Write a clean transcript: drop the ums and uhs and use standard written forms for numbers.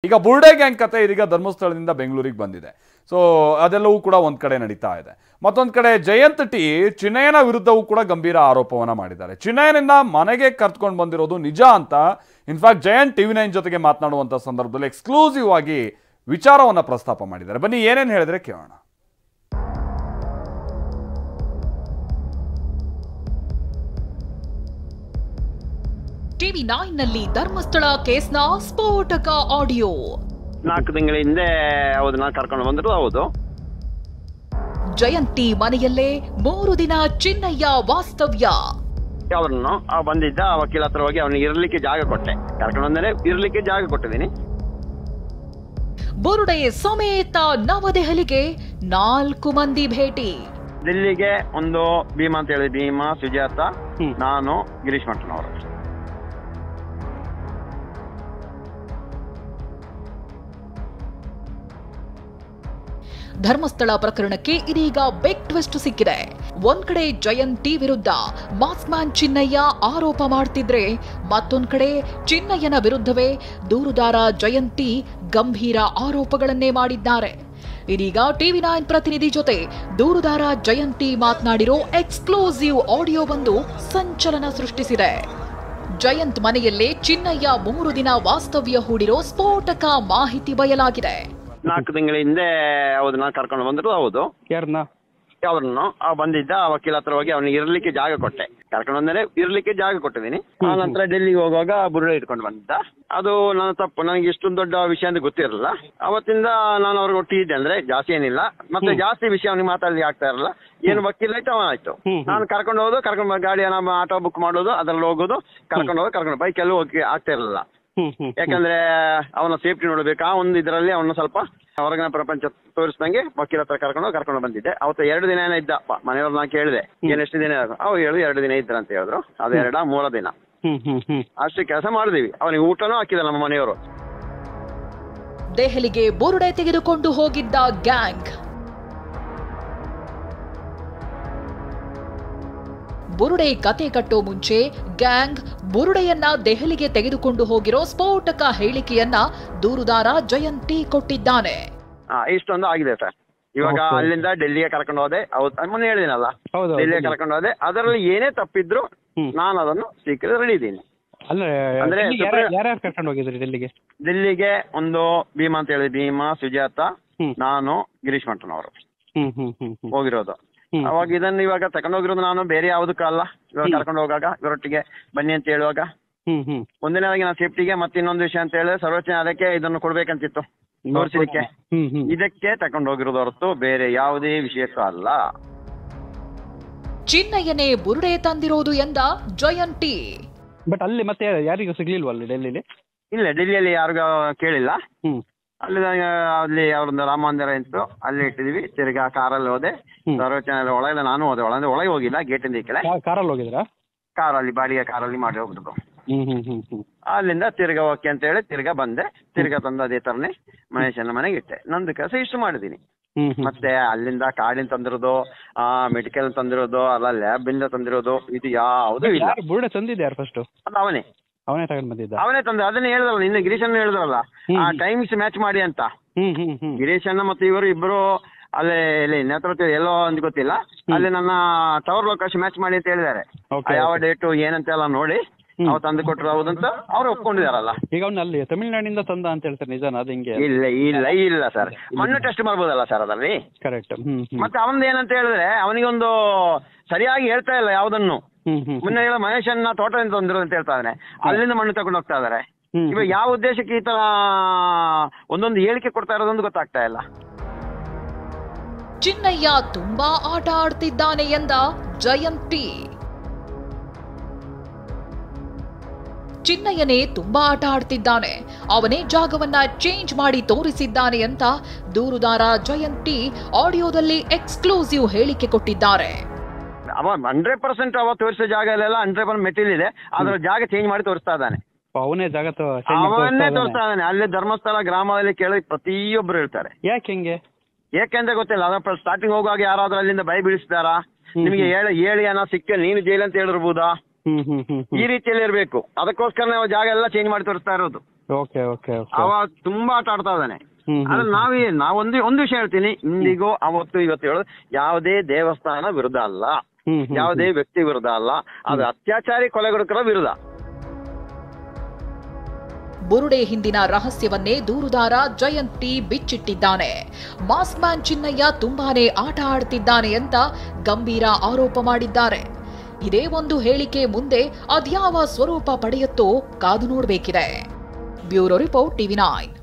ಈಗ ಬುರ್ಡೆ ಗ್ಯಾಂಗ್ ಕತೆ ಇದೀಗ ಧರ್ಮಸ್ಥಳದಿಂದ ಬೆಂಗಳೂರಿಗೆ ಬಂದಿದೆ. ಸೊ ಅದೆಲ್ಲವೂ ಕೂಡ ಒಂದ್ ಕಡೆ ನಡೀತಾ ಇದೆ. ಮತ್ತೊಂದ್ ಕಡೆ ಜಯಂತ್ ಟಿ ಚಿನ್ನಯ್ಯನ ವಿರುದ್ಧವೂ ಕೂಡ ಗಂಭೀರ ಆರೋಪವನ್ನ ಮಾಡಿದ್ದಾರೆ. ಚಿನ್ನಯ್ಯನನ್ನ ಮನೆಗೆ ಕರ್ತ್ಕೊಂಡು ಬಂದಿರೋದು ನಿಜ ಅಂತ ಇನ್ಫ್ಯಾಕ್ಟ್ ಜಯಂತ್ TV9 ಜೊತೆಗೆ ಮಾತನಾಡುವಂತ ಸಂದರ್ಭದಲ್ಲಿ ಎಕ್ಸ್ಕ್ಲೂಸಿವ್ ಆಗಿ ವಿಚಾರವನ್ನ ಪ್ರಸ್ತಾಪ ಮಾಡಿದ್ದಾರೆ. ಬನ್ನಿ ಏನೇನು ಹೇಳಿದ್ರೆ ಕೇಳೋಣ. TV9ನಲ್ಲಿ ಧರ್ಮಸ್ಥಳ ಕೇಸ್ನ ಸ್ಫೋಟಕ ಆಡಿಯೋ. 4 ತಿಂಗಳ ಹಿಂದೆ ಹೌದು, ನಾನು ಕರ್ಕೊಂಡು ಬಂದ್ರು. ಹೌದು, ಜಯಂತಿ ಮನೆಯಲ್ಲೇ 3 ದಿನ ಚಿನ್ನಯ್ಯ ವಾಸ್ತವ್ಯ. ಅವ್ರನ್ನು ಬಂದಿದ್ದ ವಕೀಲ ಹತ್ರ ಹೋಗಿ ಅವನಿಗೆ ಇರ್ಲಿಕ್ಕೆ ಜಾಗ ಕೊಟ್ಟೆ. ಕರ್ಕೊಂಡು ಬಂದರೆ ಇರ್ಲಿಕ್ಕೆ ಜಾಗ ಕೊಟ್ಟಿದ್ದೀನಿ. ಬುರುಡೆ ಸಮೇತ ನವದೆಹಲಿಗೆ 4 ಮಂದಿ ಭೇಟಿ. ದಿಲ್ಲಿಗೆ ಒಂದು ಭೀಮಾ ಅಂತ ಹೇಳಿ, ಭೀಮಾ, ಸುಜಾತ, ನಾನು, ಗಿರೀಶ್ ಮಠನವರು. ಧರ್ಮಸ್ಥಳ ಪ್ರಕರಣಕ್ಕೆ ಇದೀಗ ಬಿಗ್ ಟ್ವಿಸ್ಟ್ ಸಿಕ್ಕಿದೆ. ಒಂದ್ ಕಡೆ ಜಯಂತ್ ಟಿ ವಿರುದ್ಧ ಮಾಸ್ಕ್ಮ್ಯಾನ್ ಚಿನ್ನಯ್ಯ ಆರೋಪ ಮಾಡ್ತಿದ್ರೆ, ಮತ್ತೊಂದ್ ಕಡೆ ಚಿನ್ನಯ್ಯನ ವಿರುದ್ಧವೇ ದೂರುದಾರ ಜಯಂತ್ ಟಿ ಗಂಭೀರ ಆರೋಪಗಳನ್ನೇ ಮಾಡಿದ್ದಾರೆ. ಇದೀಗ TV9 ಪ್ರತಿನಿಧಿ ಜೊತೆ ದೂರುದಾರ ಜಯಂತ್ ಟಿ ಮಾತನಾಡಿರೋ ಎಕ್ಸ್ಕ್ಲೂಸಿವ್ ಆಡಿಯೋ ಬಂದು ಸಂಚಲನ ಸೃಷ್ಟಿಸಿದೆ. ಜಯಂತ್ ಮನೆಯಲ್ಲೇ ಚಿನ್ನಯ್ಯ 3 ದಿನ ವಾಸ್ತವ್ಯ ಹೂಡಿರೋ ಸ್ಫೋಟಕ ಮಾಹಿತಿ ಬಯಲಾಗಿದೆ. 4 ತಿಂಗಳ ಹಿಂದೆ ಹೌದು, ನಾನು ಕರ್ಕೊಂಡು ಬಂದ್ರು. ಹೌದು, ಅವ್ರನ್ನು ಬಂದಿದ್ದ ವಕೀಲ ಹತ್ರ ಹೋಗಿ ಅವನಿಗೆ ಇರ್ಲಿಕ್ಕೆ ಜಾಗ ಕೊಟ್ಟೆ. ಕರ್ಕೊಂಡು ಬಂದರೆ ಇರ್ಲಿಕ್ಕೆ ಜಾಗ ಕೊಟ್ಟಿದ್ದೀನಿ. ಆ ನಂತರ ಡೆಲ್ಲಿಗೆ ಹೋಗುವಾಗ ಬುರುಡೆ ಇಟ್ಕೊಂಡು ಬಂದಿದ್ದ. ಅದು ನನ್ನ ತಪ್ಪು. ನನಗೆ ಇಷ್ಟೊಂದು ದೊಡ್ಡ ವಿಷಯ ಅಂತ ಗೊತ್ತಿರಲಿಲ್ಲ. ಅವತ್ತಿಂದ ನಾನು ಅವ್ರಿಗೆ ಒಟ್ಟಿದ್ದೆ. ಅಂದ್ರೆ ಜಾಸ್ತಿ ಏನಿಲ್ಲ, ಮತ್ತೆ ಜಾಸ್ತಿ ವಿಷಯ ಅವನಿಗೆ ಮಾತಾಡ್ಲಿಕ್ಕೆ ಆಗ್ತಾ ಇರಲ್ಲ. ಏನು ವಕೀಲ ಆಯ್ತು ಅವನಾಯ್ತು. ನಾನು ಕರ್ಕೊಂಡು ಹೋಗೋದು, ಕರ್ಕೊಂಡು ಗಾಡಿ ಆಟೋ ಬುಕ್ ಮಾಡೋದು, ಅದ್ರಲ್ಲಿ ಹೋಗೋದು, ಕರ್ಕೊಂಡು ಹೋಗಿ ಕರ್ಕೊಂಡು ಬೈಕಲ್ಲೂ ಹೋಗಿ ಆಗ್ತಾ ಇರಲಿಲ್ಲ. ಯಾಕಂದ್ರೆ ಅವನ ಸೇಫ್ಟಿ ನೋಡ್ಬೇಕು. ಆ ಒಂದು ಇದರಲ್ಲಿ ಅವನ್ನ ಸ್ವಲ್ಪ ಹೊರಗಿನ ಪ್ರಪಂಚ ತೋರಿಸ್ದಂಗೆ ವಕೀಲ ಹತ್ರ ಕರ್ಕೊಂಡು ಬಂದಿದ್ದೆ. ಅವತ್ತು 2 ದಿನ ಇದ್ದ. ಮನೆಯವ್ರು ನಾನು ಕೇಳಿದೆ, ಏನ್ ಎಷ್ಟು ದಿನ? ಅವ್ರು ಹೇಳಿದ್ರು 2 ದಿನ ಇದ್ರ ಅಂತ ಹೇಳಿದ್ರು. ಅದು 2-3 ದಿನ ಅಷ್ಟೇ ಕೆಲಸ ಮಾಡಿದೀವಿ. ಅವನಿಗೆ ಊಟನೂ ಹಾಕಿದ ನಮ್ಮ ಮನೆಯವರು. ದೆಹಲಿಗೆ ಬುರುಡೆ ತೆಗೆದುಕೊಂಡು ಹೋಗಿದ್ದ ಗ್ಯಾಂಗ್. ಬುರುಡೆ ಕತೆ ಕಟ್ಟೋ ಮುಂಚೆ ಗ್ಯಾಂಗ್ ಬುರುಡೆಯನ್ನ ದೆಹಲಿಗೆ ತೆಗೆದುಕೊಂಡು ಹೋಗಿರೋ ಸ್ಫೋಟಕ ಹೇಳಿಕೆಯನ್ನ ದೂರುದಾರ ಜಯಂತ್ ಟಿ ಕೊಟ್ಟಿದ್ದಾನೆ. ಇಷ್ಟೊಂದು ಆಗಿದೆ ಸರ್. ಇವಾಗ ಅಲ್ಲಿಂದ ಡೆಲ್ಲಿಗೆ ಕರ್ಕೊಂಡು ಹೋದೆ. ಮೊನ್ನೆ ಹೇಳಿದಿನಲ್ಲ, ಡೆಲ್ಲಿಗೆ ಕರ್ಕೊಂಡು ಹೋದೆ. ಅದರಲ್ಲಿ ಏನೇ ತಪ್ಪಿದ್ರು ನಾನು ಅದನ್ನು ಸ್ವೀಕರಿಸಿ ರೆಡಿ ಇದ್ದೀನಿ. ಅಂದ್ರೆ ಕರ್ಕೊಂಡು ಹೋಗಿದ್ರಿ ಡೆಲ್ಲಿಗೆ? ದಿಲ್ಲಿಗೆ ಒಂದು ಭೀಮಾ ಅಂತ ಹೇಳಿ, ಭೀಮಾ, ಸುಜಾತ, ನಾನು, ಗಿರೀಶ್ ಮಠನವರು ಹೋಗಿರೋದು. ಅವಾಗ ಇದನ್ನು ಇವಾಗ ತಗೊಂಡೋಗಿರೋದು ನಾನು ಬೇರೆ ಯಾವುದಕ್ಕಲ್ಲ. ಇವಾಗ ಕರ್ಕೊಂಡು ಹೋಗಾಗ ಇವರೊಟ್ಟಿಗೆ ಬನ್ನಿ ಅಂತ ಹೇಳುವಾಗ ಒಂದನೇದಾಗಿ ನಾನು ಸೇಫ್ಟಿಗೆ, ಮತ್ತೆ ಇನ್ನೊಂದು ವಿಷಯ ಅಂತ ಹೇಳಿದ್ರೆ ಸರ್ವೋಚ್ಚ ನ್ಯಾಯಾಲಯಕ್ಕೆ ಇದನ್ನು ಕೊಡ್ಬೇಕಂತಿತ್ತು ತೋರಿಸಲಿಕ್ಕೆ. ಇದಕ್ಕೆ ತಗೊಂಡು ಹೋಗಿರೋದು ಹೊರತು ಬೇರೆ ಯಾವುದೇ ವಿಷಯಕ್ಕೂ ಅಲ್ಲ. ಚಿನ್ನಯ್ಯನೇ ಬುರುಡೆ ತಂದಿರೋದು ಎಂದ ಜಯಂತ್ ಟಿ. ಬಟ್ ಅಲ್ಲಿ ಮತ್ತೆ ಯಾರಿಗೂ ಸಿಗ್ಲಿಲ್ವ ಅಲ್ಲಿ ಡೆಲ್ಲಿಲಿ? ಇಲ್ಲ, ಡೆಲ್ಲಿಯಲ್ಲಿ ಯಾರಿಗೂ ಕೇಳಿಲ್ಲ. ಅಲ್ಲಿ ಅವ್ರದ್ದು ರಾಮ ಮಂದಿರ ಇತ್ತು, ಅಲ್ಲಿ ಇಟ್ಟಿದೀವಿ. ತಿರ್ಗಾ ಕಾರಲ್ಲಿ ಹೋದೆ, ಸರ್ವೋಚ್ಚ ನ್ಯಾಯಾಲಯ ಒಳಗೆ ನಾನು ಹೋದೆ. ಒಳಗೆ ಹೋಗಿಲ್ಲ, ಗೇಟಿಂದ ಈ ಕಡೆ ಕಾರಲ್ಲಿ ಹೋಗಿದ್ರಾ? ಕಾರಲ್ಲಿ, ಬಾಡಿಗೆ ಕಾರಲ್ಲಿ ಮಾಡಿ ಹೋಗ್ಬಿಟ್ಟು ಅಲ್ಲಿಂದ ತಿರ್ಗಾ ಓಕೆ ಅಂತ ಹೇಳಿ ತಿರ್ಗಾ ಬಂದೆ. ತಿರ್ಗಾ ತಂದು ಅದೇ ತರನೇ ಮಹೇಶನ ಮನೆಗೆ ಇಟ್ಟೆ. ನಂದು ಕೆಲಸ ಇಷ್ಟು ಮಾಡಿದೀನಿ. ಮತ್ತೆ ಅಲ್ಲಿಂದ ಕಾರ್ಡಿನ ತಂದಿರೋದು, ಮೆಡಿಕಲ್ ತಂದಿರೋದು, ಅಲ್ಲ ಲ್ಯಾಬ್ ಇಂದ ತಂದಿರೋದು, ಇದು ಯಾವುದು ಇಲ್ಲ. ಬುರುಡೆ ತಂದಿದ್ದೆ ಯಾರು ಫಸ್ಟ್? ಅದು ಅವನೇ ತಗೊಂಡ್ ಬಂದಿದ್ದ. ಅವನೇ ತಂದ. ಅದನ್ನೇ ಹೇಳಿದ್ರಲ್ಲ ನಿನ್ನೆ, ಗಿರೀಶನ್ನ ಹೇಳಿದ್ರಲ್ಲ, ಆ ಟೈಮಿಂಗ್ಸ್ ಮ್ಯಾಚ್ ಮಾಡಿ ಅಂತ. ಗಿರೀಶನ್ನ ಮತ್ತೆ ಇವರು ಇಬ್ಬರು ಅಲ್ಲೇ ನೇತೃತ್ವ ಎಲ್ಲೋ ಅಂತ ಗೊತ್ತಿಲ್ಲ, ಅಲ್ಲಿ ನನ್ನ ಟವರ್ ಲೊಕೇಶನ್ ಮ್ಯಾಚ್ ಮಾಡಿ ಅಂತ ಹೇಳಿದ್ದಾರೆ. ಯಾವ ಡೇಟು ಏನಂತ ಎಲ್ಲ ನೋಡಿ ಅವ್ರು ತಂದು ಕೊಟ್ಟರು ಹೌದಂತ ಅವ್ರು ಒಪ್ಕೊಂಡಿದಾರಲ್ಲ. ಈಗ ಅವ್ನ ಅಲ್ಲಿ ತಮಿಳ್ನಾಡಿಂದ ತಂದ ಅಂತ ಹೇಳ್ತಾರೆ, ನಿಜಾನ? ಅದು ಹಿಂಗೆ? ಇಲ್ಲ ಸರ್, ಮಣ್ಣು ಟೆಸ್ಟ್ ಮಾಡ್ಬೋದಲ್ಲ ಸರ್ ಅದರಲ್ಲಿ. ಕರೆಕ್ಟ್. ಮತ್ತೆ ಅವನದು ಏನಂತ ಹೇಳಿದ್ರೆ ಅವನಿಗೊಂದು ಸರಿಯಾಗಿ ಹೇಳ್ತಾ ಇಲ್ಲ ಯಾವುದನ್ನು. ಮುನ್ನೆ ಹೇಳೋ ಮಹೇಶನ್ನ ತೋಟದಿಂದ ತಂದಿರೋ ಅಂತ ಹೇಳ್ತಾ ಇದ್ದಾನೆ, ಅಲ್ಲಿಂದ ಮಣ್ಣು ತಗೊಂಡು ಹೋಗ್ತಾ ಇದಾರೆ. ಇವಾಗ ಯಾವ ಉದ್ದೇಶಕ್ಕೆ ಈ ತರ ಒಂದೊಂದು ಹೇಳಿಕೆ ಕೊಡ್ತಾ ಇರೋದೊಂದು ಗೊತ್ತಾಗ್ತಾ ಇಲ್ಲ. ಚಿನ್ನಯ್ಯ ತುಂಬಾ ಆಟ ಆಡ್ತಿದ್ದಾನೆ ಎಂದ ಜಯಂತ್ ಟಿ. ಚಿನ್ನಯ್ಯನೇ ತುಂಬಾ ಆಟ ಆಡ್ತಿದ್ದಾನೆ, ಅವನೇ ಜಾಗವನ್ನ ಚೇಂಜ್ ಮಾಡಿ ತೋರಿಸಿದ್ದಾನೆ ಅಂತ ದೂರುದಾರ ಜಯಂತ್ ಟಿ ಆಡಿಯೋದಲ್ಲಿ ಎಕ್ಸ್ಕ್ಲೂಸಿವ್ ಹೇಳಿಕೆ ಕೊಟ್ಟಿದ್ದಾರೆ. 100% ಅವ ತೋರಿಸೋ ಜಾಗ ಅಲ್ಲೆಲ್ಲ 100% ಮೆಟೀರಿಯಲ್ ಇದೆ, ಅದ್ರ ಜಾಗ ಚೇಂಜ್ ಮಾಡಿ ತೋರಿಸ್ತಾ ಇದ್ದಾನೆ. ಅವನೇ ಜಾಗ ಅವನ್ನೇ ತೋರಿಸ್ತಾ ಇದ್ದಾನೆ. ಅಲ್ಲಿ ಧರ್ಮಸ್ಥಳ ಗ್ರಾಮದಲ್ಲಿ ಕೇಳಿ ಪ್ರತಿಯೊಬ್ರು ಹೇಳ್ತಾರೆ. ಯಾಕೆಂದ್ರೆ ಗೊತ್ತಿಲ್ಲ. ಅದ್ರ ಸ್ಟಾರ್ಟಿಂಗ್ ಹೋಗುವಾಗ ಯಾರಾದ್ರೂ ಅಲ್ಲಿಂದ ಭಯ ಬೀಳಿಸ್ತಾರಾ? ನಿಮಗೆ ಹೇಳಿ ಏನೋ ಸಿಕ್ಕ ನೀನು ಜೈಲ್ ಅಂತ ಹೇಳಿರ್ಬೋದಾ? ಈ ರೀತಿಯಲ್ಲಿ ಇರ್ಬೇಕು. ಅದಕ್ಕೋಸ್ಕರ ನಾವು ಜಾಗ ಎಲ್ಲ ಚೇಂಜ್ ಮಾಡಿ ತೋರಿಸ್ತಾ ಇರೋದು. Okay okay okay. ಅವ ತುಂಬಾ ಆಟ ಆಡ್ತಾ ಇದ್ದಾನೆ. ಆದ್ರೆ ನಾವ್ ಒಂದು ವಿಷಯ ಹೇಳ್ತೀನಿ, ಇಂದಿಗೂ ಅವತ್ತು ಇವತ್ತು ಹೇಳೋದು, ಯಾವುದೇ ದೇವಸ್ಥಾನ ವಿರುದ್ಧ ಅಲ್ಲ, ಯಾವುದೇ ವ್ಯಕ್ತಿ ವಿರುದ್ಧ ಅಲ್ಲ, ಅದು ಅತ್ಯಾಚಾರಿ ಕೊಲೆಗಡುಕರ ವಿರುದ್ಧ. ಬುರುಡೆ ಹಿಂದಿನ ರಹಸ್ಯವನ್ನೇ ದೂರುದಾರ ಜಯಂತ್ ಟಿ ಬಿಚ್ಚಿಟ್ಟಿದ್ದಾನೆ. ಮಾಸ್ಕ್ಮ್ಯಾನ್ ಚಿನ್ನಯ್ಯ ತುಂಬಾನೇ ಆಟ ಆಡ್ತಿದ್ದಾನೆ ಅಂತ ಗಂಭೀರ ಆರೋಪ ಮಾಡಿದ್ದಾರೆ. ಇದೇ ಒಂದು ಹೇಳಿಕೆ ಮುಂದೆ ಅದ್ಯಾವ ಸ್ವರೂಪ ಪಡೆಯುತ್ತೋ ಕಾದು ನೋಡಬೇಕಿದೆ. Bureau report, TV9.